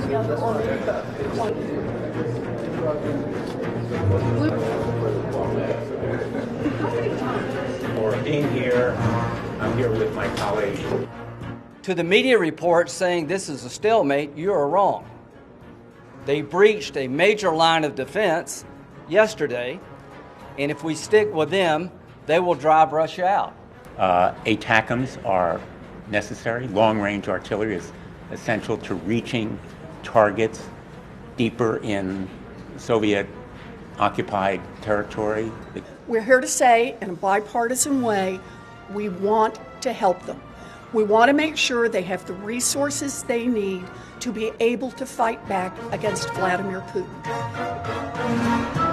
For being here, I'm here with my colleague. To the media reports saying this is a stalemate, you are wrong. They breached a major line of defense yesterday, and if we stick with them, they will drive Russia out. ATACMS are necessary. Long-range artillery is essential to reaching targets deeper in Soviet-occupied territory. We're here to say, in a bipartisan way, we want to help them. We want to make sure they have the resources they need to be able to fight back against Vladimir Putin.